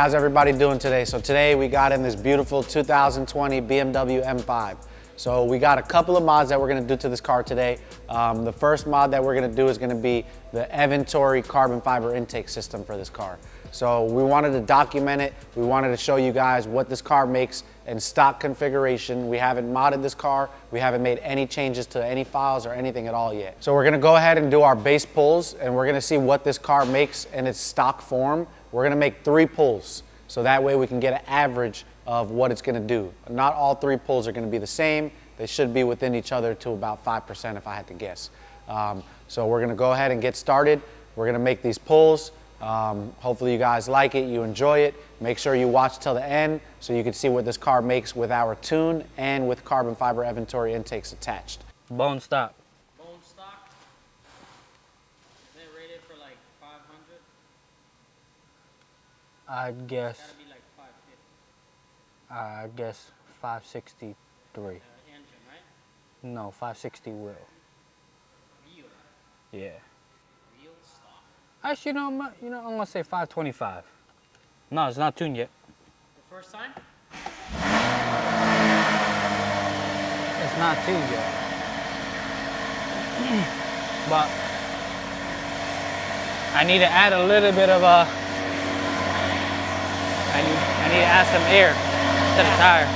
how's everybody doing today? So today we got in this beautiful 2020 BMW M5. So we got a couple of mods that we're gonna do to this car today. The first mod that we're gonna do is gonna be the Eventuri carbon fiber intake system for this car. So we wanted to document it. We wanted to show you guys what this car makes in stock configuration. We haven't modded this car. We haven't made any changes to any files or anything at all yet. So we're gonna go ahead and do our base pulls, and we're gonna see what this car makes in its stock form. We're gonna make 3 pulls, so that way we can get an average of what it's gonna do. Not all 3 pulls are gonna be the same. They should be within each other to about 5% if I had to guess. So we're gonna go ahead and get started. We're gonna make these pulls. Hopefully you guys like it, you enjoy it. Make sure you watch till the end so you can see what this car makes with our tune and with carbon fiber Eventuri intakes attached. Bone stock. Bone stock? Is it rated for like 500? I guess. Gotta be like 550. I guess 563. Engine, right? No, 560 wheel. Real. Yeah. Real stock. Actually, I'm gonna say 525. No, it's not tuned yet. The first time? It's not tuned yet. But I need to add a little bit of I need to add some air to the tire.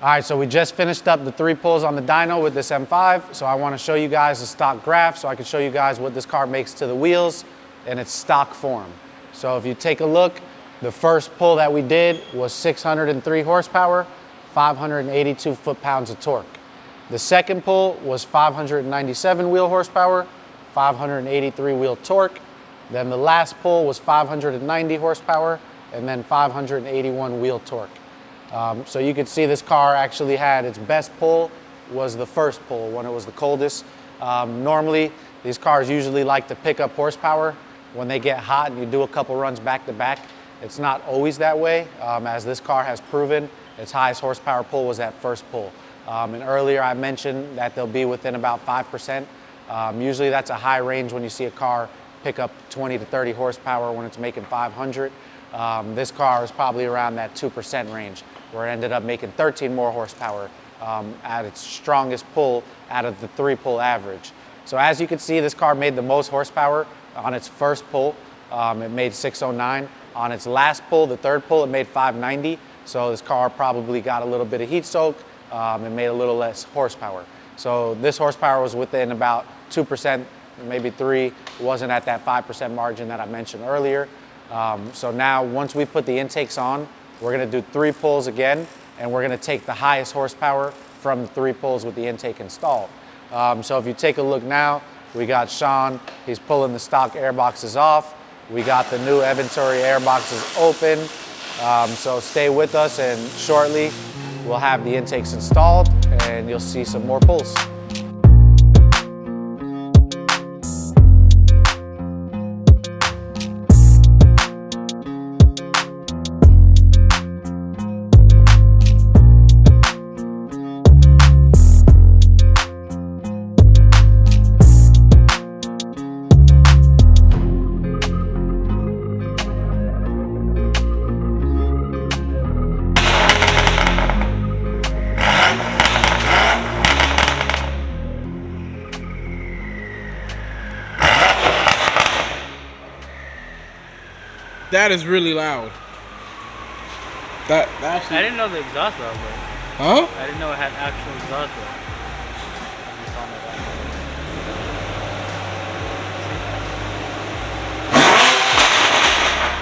All right, so we just finished up the 3 pulls on the dyno with this M5. So I want to show you guys the stock graph so I can show you guys what this car makes to the wheels in its stock form. So if you take a look, the first pull that we did was 603 horsepower, 582 foot-pounds of torque. The second pull was 597 wheel horsepower, 583 wheel torque. Then the last pull was 590 horsepower, and then 581 wheel torque. So you could see this car actually had its best pull was the first pull when it was the coldest. Normally, these cars usually like to pick up horsepower when they get hot and you do a couple runs back to back. It's not always that way, as this car has proven its highest horsepower pull was that first pull. And earlier I mentioned that they'll be within about 5%. Usually that's a high range when you see a car pick up 20 to 30 horsepower when it's making 500. This car is probably around that 2% range, where it ended up making 13 more horsepower at its strongest pull out of the 3 pull average. So as you can see, this car made the most horsepower on its first pull. It made 609. On its last pull, the third pull, it made 590. So this car probably got a little bit of heat soak and made a little less horsepower. So this horsepower was within about 2%, maybe 3. It wasn't at that 5% margin that I mentioned earlier. So now once we put the intakes on, we're gonna do 3 pulls again, and we're gonna take the highest horsepower from the 3 pulls with the intake installed. So if you take a look now, we got Sean, he's pulling the stock air boxes off. We got the new Eventuri air boxes open. So stay with us, and shortly we'll have the intakes installed and you'll see some more pulls. That is really loud. That actually. I didn't know the exhaust valve was. Huh? I didn't know it had actual exhaust valve. I just saw that.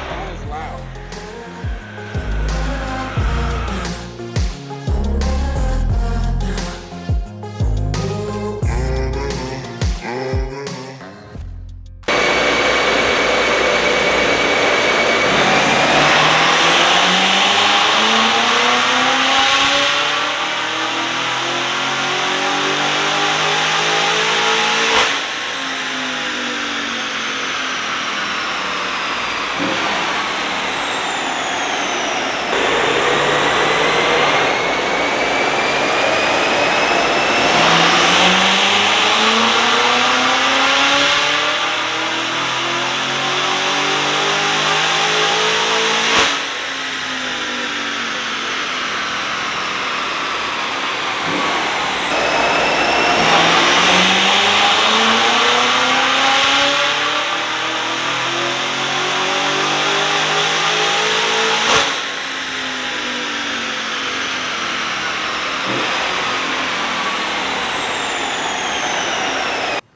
That is loud.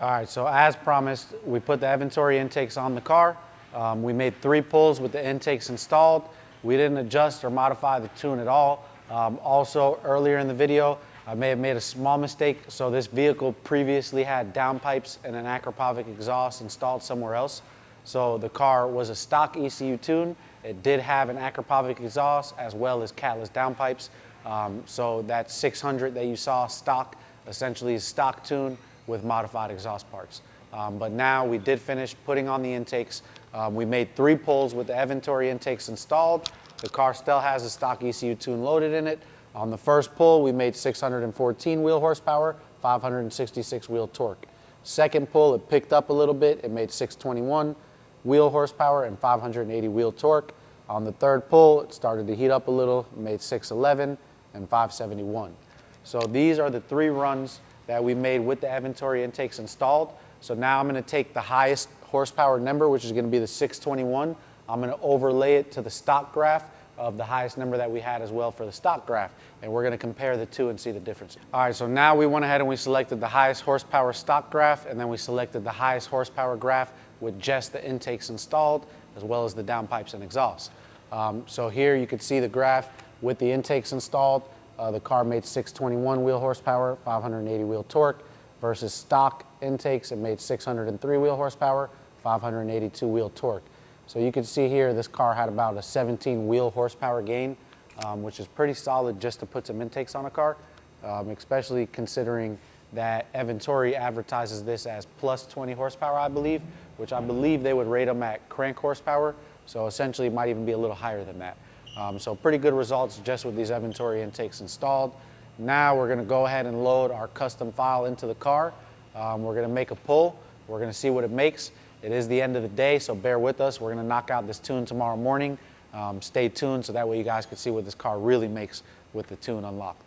All right, so as promised, we put the Eventuri intakes on the car. We made 3 pulls with the intakes installed. We didn't adjust or modify the tune at all. Also, earlier in the video, I may have made a small mistake. So this vehicle previously had downpipes and an Akrapovic exhaust installed somewhere else. So the car was a stock ECU tune. It did have an Akrapovic exhaust as well as catless downpipes. So that 600 that you saw stock essentially is stock tune with modified exhaust parts. But now we did finish putting on the intakes. We made 3 pulls with the Eventuri intakes installed. The car still has a stock ECU tune loaded in it. On the first pull, we made 614 wheel horsepower, 566 wheel torque. Second pull, it picked up a little bit. It made 621 wheel horsepower and 580 wheel torque. On the third pull, it started to heat up a little, made 611 and 571. So these are the 3 runs that we made with the Eventuri intakes installed. So now I'm going to take the highest horsepower number, which is going to be the 621. I'm going to overlay it to the stock graph of the highest number that we had as well for the stock graph. And we're going to compare the 2 and see the difference. All right, so now we went ahead and we selected the highest horsepower stock graph, and then we selected the highest horsepower graph with just the intakes installed, as well as the downpipes and exhaust. So here you can see the graph with the intakes installed. The car made 621 wheel horsepower, 580 wheel torque, versus stock intakes, it made 603 wheel horsepower, 582 wheel torque. So you can see here this car had about a 17 wheel horsepower gain, which is pretty solid just to put some intakes on a car, especially considering that Eventuri advertises this as plus 20 horsepower, I believe, which I believe they would rate them at crank horsepower. So essentially it might even be a little higher than that. So pretty good results just with these Eventuri intakes installed. Now we're going to go ahead and load our custom file into the car. We're going to make a pull. We're going to see what it makes. It is the end of the day, so bear with us. We're going to knock out this tune tomorrow morning. Stay tuned so that way you guys can see what this car really makes with the tune unlocked.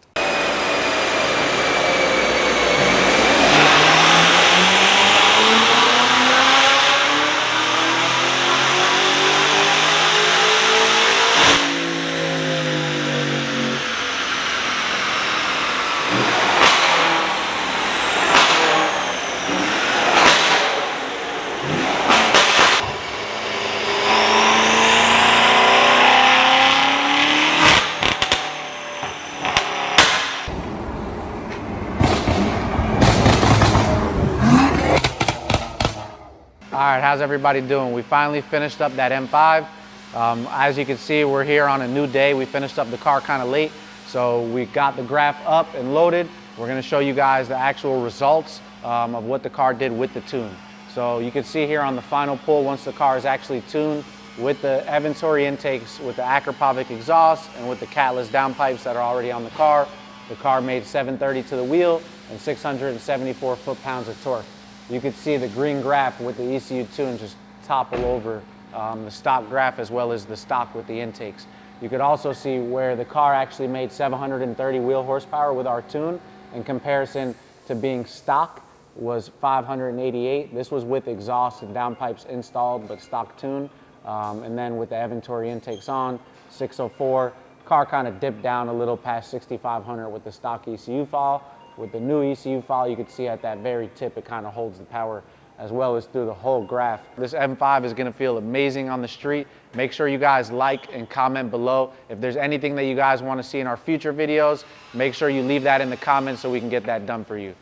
All right, how's everybody doing? We finally finished up that M5. As you can see, we're here on a new day. We finished up the car kind of late, so we got the graph up and loaded. We're gonna show you guys the actual results of what the car did with the tune. So you can see here on the final pull, once the car is actually tuned with the Eventuri intakes, with the Akrapovic exhaust, and with the catless downpipes that are already on the car made 730 to the wheel and 674 foot-pounds of torque. You can see the green graph with the ECU tune just topple over the stock graph as well as the stock with the intakes. You could also see where the car actually made 730 wheel horsepower with our tune in comparison to being stock was 588. This was with exhaust and downpipes installed, but stock tune. And then with the Eventuri intakes on, 604, car kind of dipped down a little past 6,500 with the stock ECU file. With the new ECU file, you can see at that very tip, it kind of holds the power as well as through the whole graph. This M5 is gonna feel amazing on the street. Make sure you guys like and comment below. If there's anything that you guys wanna see in our future videos, make sure you leave that in the comments so we can get that done for you.